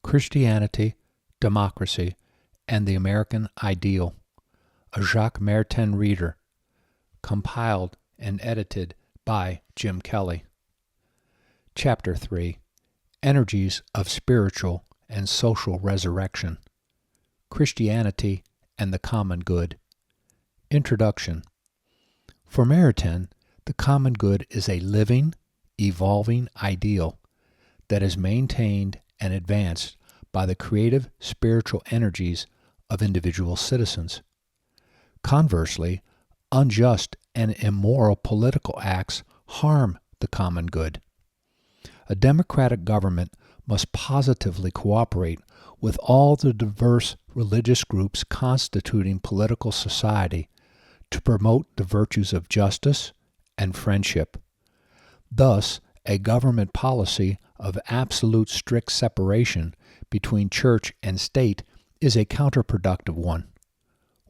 Christianity, Democracy, and the American Ideal, a Jacques Maritain reader, compiled and edited by Jim Kelly. Chapter 3, Energies of Spiritual and Social Resurrection, Christianity and the Common Good. Introduction. For Maritain, the common good is a living, evolving ideal that is maintained and advanced by the creative spiritual energies of individual citizens. Conversely, unjust and immoral political acts harm the common good. A democratic government must positively cooperate with all the diverse religious groups constituting political society to promote the virtues of justice and friendship. Thus, a government policy of absolute strict separation between church and state is a counterproductive one.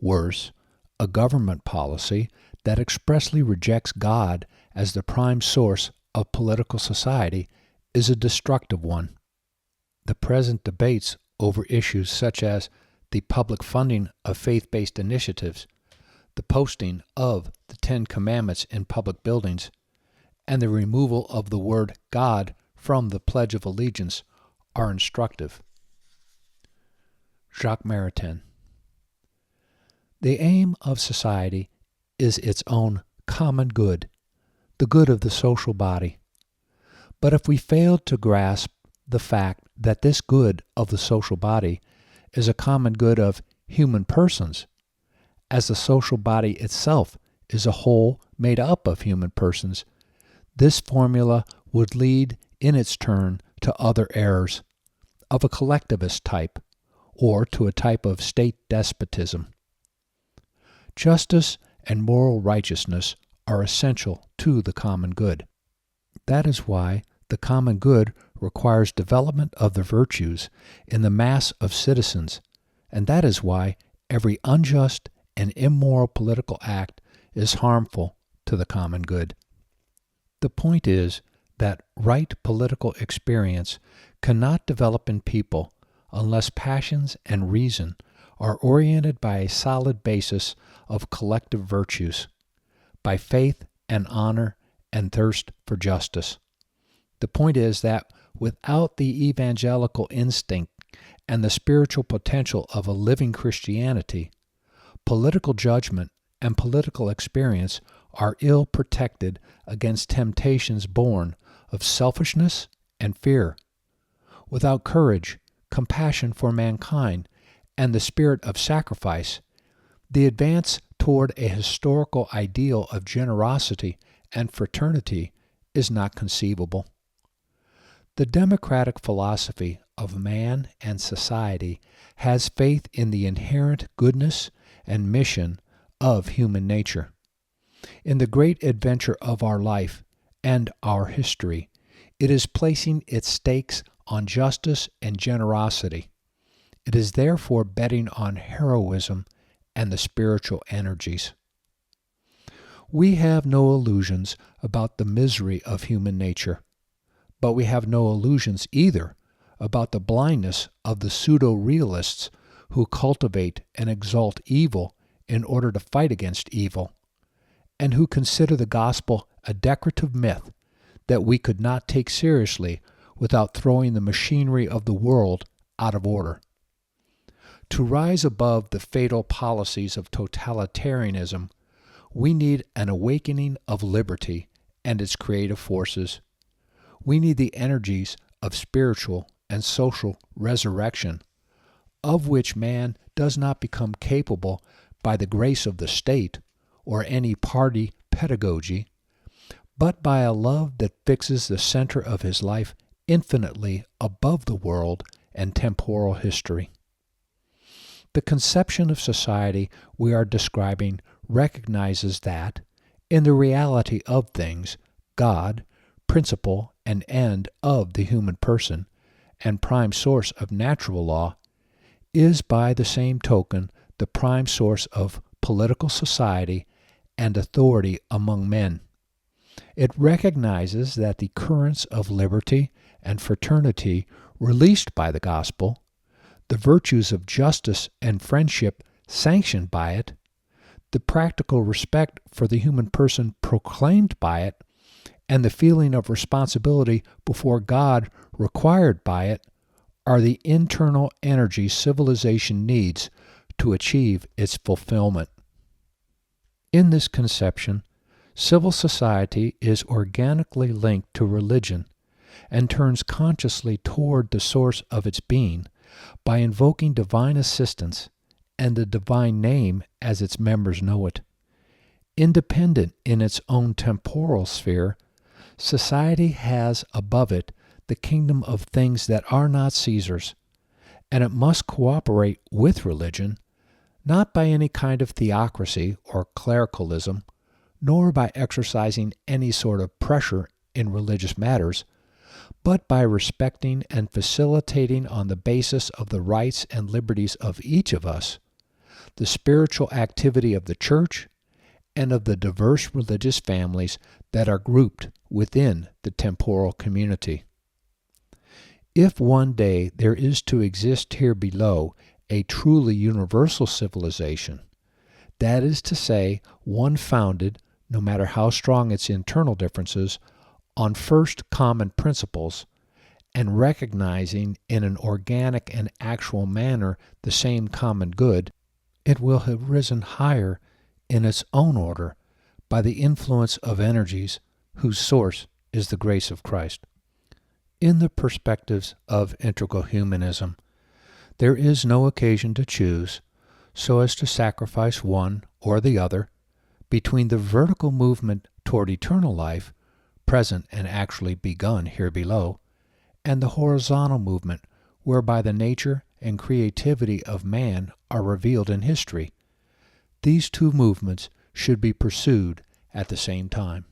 Worse, a government policy that expressly rejects God as the prime source of political society is a destructive one. The present debates over issues such as the public funding of faith-based initiatives, the posting of the Ten Commandments in public buildings, and the removal of the word God from the Pledge of Allegiance are instructive. Jacques Maritain. The aim of society is its own common good, the good of the social body. But if we fail to grasp the fact that this good of the social body is a common good of human persons, as the social body itself is a whole made up of human persons, this formula would lead in its turn to other errors of a collectivist type or to a type of state despotism. Justice and moral righteousness are essential to the common good. That is why the common good requires development of the virtues in the mass of citizens, and that is why every unjust and immoral political act is harmful to the common good. The point is that right political experience cannot develop in people unless passions and reason are oriented by a solid basis of collective virtues, by faith and honor and thirst for justice. The point is that without the evangelical instinct and the spiritual potential of a living Christianity, political judgment and political experience are ill protected against temptations born of selfishness and fear. Without courage, compassion for mankind, and the spirit of sacrifice, the advance toward a historical ideal of generosity and fraternity is not conceivable. The democratic philosophy of man and society has faith in the inherent goodness and mission of human nature. In the great adventure of our life and our history, it is placing its stakes on justice and generosity. It is therefore betting on heroism and the spiritual energies. We have no illusions about the misery of human nature, but we have no illusions either about the blindness of the pseudo-realists who cultivate and exalt evil in order to fight against evil, and who consider the gospel a decorative myth that we could not take seriously without throwing the machinery of the world out of order. To rise above the fatal policies of totalitarianism, we need an awakening of liberty and its creative forces. We need the energies of spiritual and social resurrection, of which man does not become capable by the grace of the state or any party pedagogy, but by a love that fixes the center of his life infinitely above the world and temporal history. The conception of society we are describing recognizes that, in the reality of things, God, principle and end of the human person, and prime source of natural law, is by the same token the prime source of political society and authority among men. It recognizes that the currents of liberty and fraternity released by the gospel, the virtues of justice and friendship sanctioned by it, the practical respect for the human person proclaimed by it, and the feeling of responsibility before God required by it are the internal energy civilization needs to achieve its fulfillment. In this conception, civil society is organically linked to religion and turns consciously toward the source of its being by invoking divine assistance and the divine name as its members know it. Independent in its own temporal sphere, society has above it the kingdom of things that are not Caesar's, and it must cooperate with religion, not by any kind of theocracy or clericalism, nor by exercising any sort of pressure in religious matters, but by respecting and facilitating on the basis of the rights and liberties of each of us, the spiritual activity of the Church and of the diverse religious families that are grouped within the temporal community. If one day there is to exist here below a truly universal civilization, that is to say, one founded, no matter how strong its internal differences, on first common principles, and recognizing in an organic and actual manner the same common good, it will have risen higher in its own order by the influence of energies whose source is the grace of Christ. In the perspectives of integral humanism, there is no occasion to choose so as to sacrifice one or the other between the vertical movement toward eternal life, present and actually begun here below, and the horizontal movement whereby the nature and creativity of man are revealed in history. These two movements should be pursued at the same time.